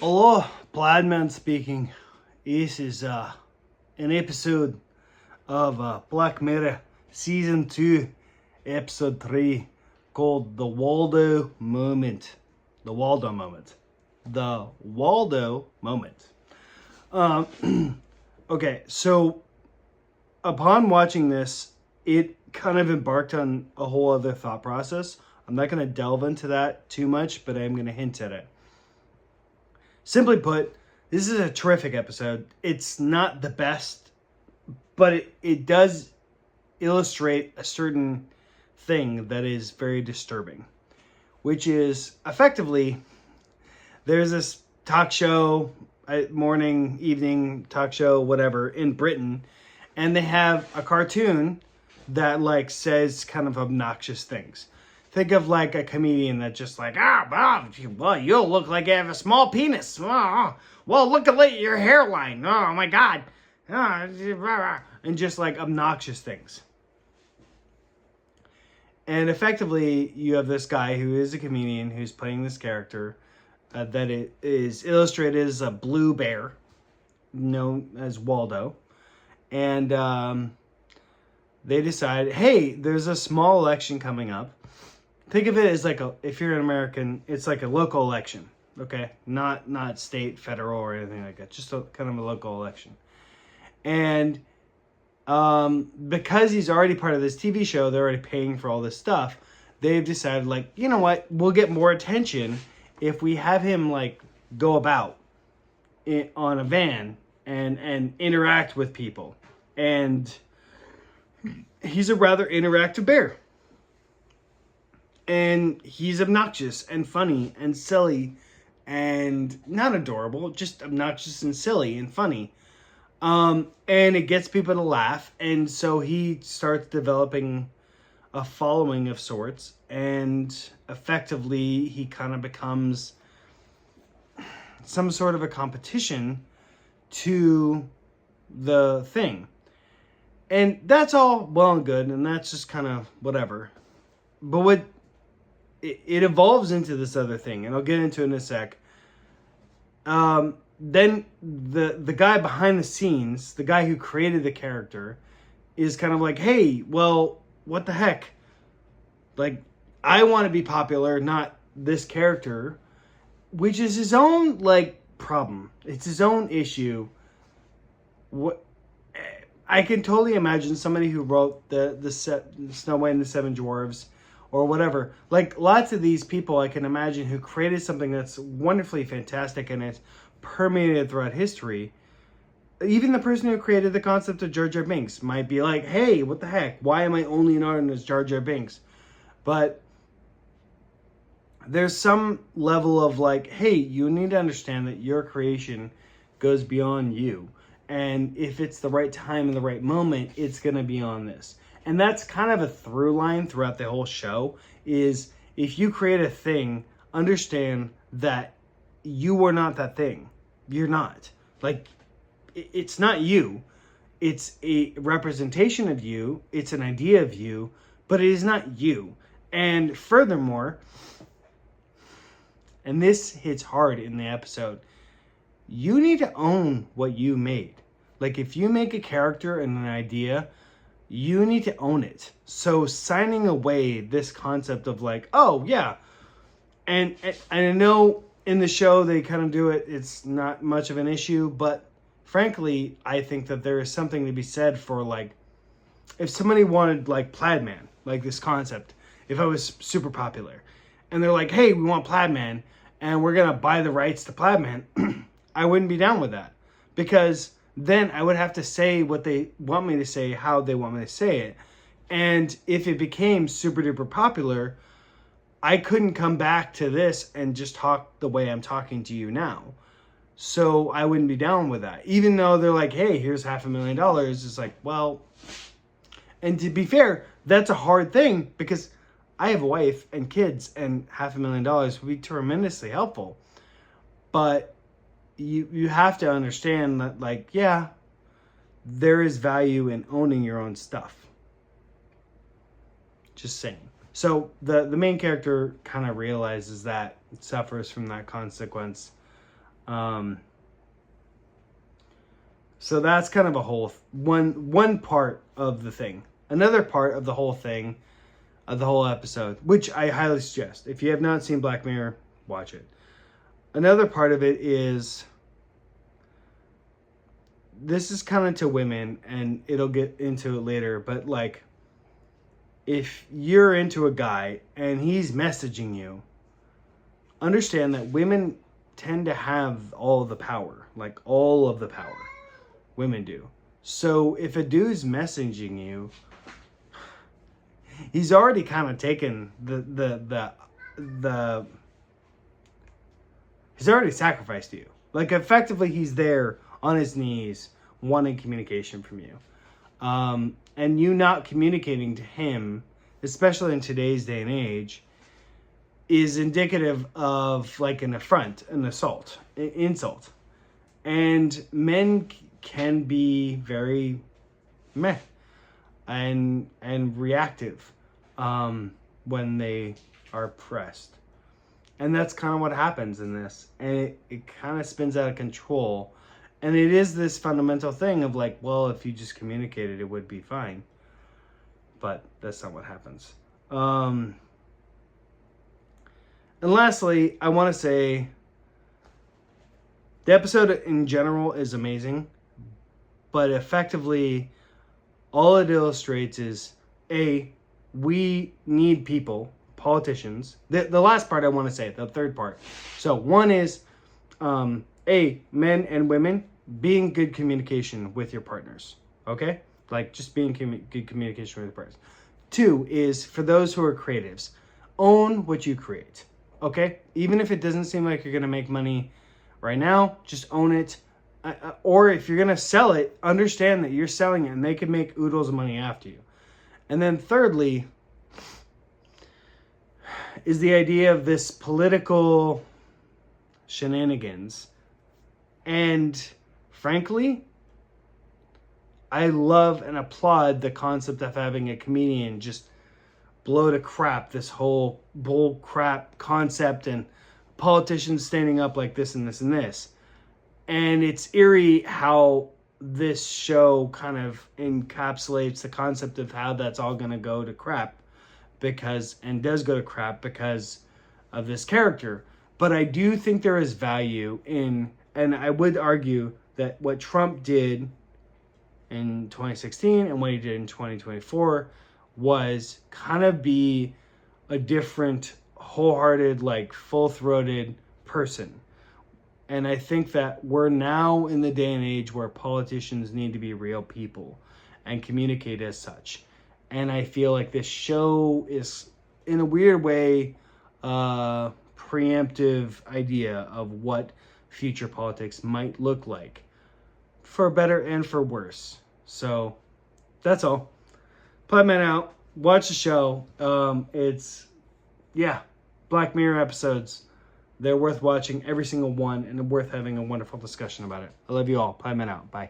Hello, Bladman speaking. This is an episode of Black Mirror Season 2, Episode 3, called The Waldo Moment. The Waldo Moment. The Waldo Moment. Okay, so upon watching this, it kind of embarked on a whole other thought process. I'm not going to delve into that too much, but I'm going to hint at it. Simply put, this is a terrific episode. It's not the best, but it does illustrate a certain thing that is very disturbing, which is effectively there's this talk show, morning, evening talk show, whatever, in Britain, and they have a cartoon that like says kind of obnoxious things. Think of like a comedian that just like, well, you look like you have a small penis. Oh, well, look at your hairline. Oh, my God. And just like obnoxious things. And effectively, you have this guy who is a comedian who's playing this character that it is illustrated as a blue bear, known as Waldo. And they decide, hey, there's a small election coming up. Think of it as like if you're an American, it's like a local election, okay? Not state, federal, or anything like that. Just kind of a local election. And because he's already part of this TV show, they're already paying for all this stuff. They've decided, like, you know what? We'll get more attention if we have him like go about on a van and interact with people. And he's a rather interactive bear. And he's obnoxious and funny and silly and not adorable, just obnoxious and silly and funny. And it gets people to laugh. And so he starts developing a following of sorts. And effectively, he kind of becomes some sort of a competition to the thing. And that's all well and good. And that's just kind of whatever. But what it evolves into this other thing, and I'll get into it in a sec. Then the guy behind the scenes, the guy who created the character, is kind of like, hey, well, what the heck? Like, I want to be popular, not this character, which is his own, like, problem. It's his own issue. What I can totally imagine somebody who wrote the Snow White and the Seven Dwarfs, or whatever. Like, lots of these people I can imagine who created something that's wonderfully fantastic and it's permeated throughout history. Even the person who created the concept of Jar Jar Binks might be like, hey, what the heck? Why am I only known as Jar Jar Binks? But there's some level of like, hey, you need to understand that your creation goes beyond you. And if it's the right time and the right moment, it's going to be on this. And that's kind of a through line throughout the whole show, is if you create a thing, understand that you are not that thing. You're not. Like, it's not you. It's a representation of you. It's an idea of you, but it is not you. And furthermore, and this hits hard in the episode, you need to own what you made. Like, if you make a character and an idea, you need to own it. So signing away this concept of like, oh yeah, and I know in the show they kind of do it, it's not much of an issue, but frankly, I think that there is something to be said for like, if somebody wanted like Plaid Man, like this concept, if I was super popular, and they're like, hey, we want Plaid Man, and we're gonna buy the rights to Plaid Man, I wouldn't be down with that, because then I would have to say what they want me to say, how they want me to say it. And if it became super duper popular, I couldn't come back to this and just talk the way I'm talking to you now. So I wouldn't be down with that. Even though they're like, hey, here's $500,000. It's like, well, and to be fair, that's a hard thing because I have a wife and kids, and $500,000 would be tremendously helpful. But you have to understand that, like, yeah, there is value in owning your own stuff. Just saying. So the main character kind of realizes that, suffers from that consequence. So that's kind of a whole one part of the thing. Another part of the whole thing, of the whole episode, which I highly suggest. If you have not seen Black Mirror, watch it. Another part of it is, this is kind of to women, and it'll get into it later, but like, if you're into a guy and he's messaging you, understand that women tend to have all the power, like all of the power. Women do. So if a dude's messaging you, he's already kind of taken he's already sacrificed you. Like, effectively, he's there on his knees wanting communication from you. And you not communicating to him, especially in today's day and age, is indicative of like an affront, an assault, an insult. And men can be very meh and reactive when they are pressed. And that's kind of what happens in this. And it kind of spins out of control. And it is this fundamental thing of like, well, if you just communicated, it would be fine. But that's not what happens. And lastly, I want to say the episode in general is amazing. But effectively, all it illustrates is, we need people, politicians. The last part I want to say, the third part. So one is, men and women, be in good communication with your partners. Okay? Like, just being good communication with your partners. Two is, for those who are creatives, own what you create. Okay? Even if it doesn't seem like you're going to make money right now, just own it. Or if you're going to sell it, understand that you're selling it and they can make oodles of money after you. And then thirdly is the idea of this political shenanigans. And frankly, I love and applaud the concept of having a comedian just blow to crap this whole bull crap concept and politicians standing up like this and this and this. And it's eerie how this show kind of encapsulates the concept of how that's all going to go to crap because of this character. But I do think there is value in, and I would argue that what Trump did in 2016 and what he did in 2024 was kind of be a different, wholehearted, like full-throated person. And I think that we're now in the day and age where politicians need to be real people and communicate as such. And I feel like this show is, in a weird way, a preemptive idea of what future politics might look like, for better and for worse. So that's all. Play Man out. Watch the show. Black Mirror episodes. They're worth watching, every single one, and worth having a wonderful discussion about it. I love you all. Play Man out. Bye.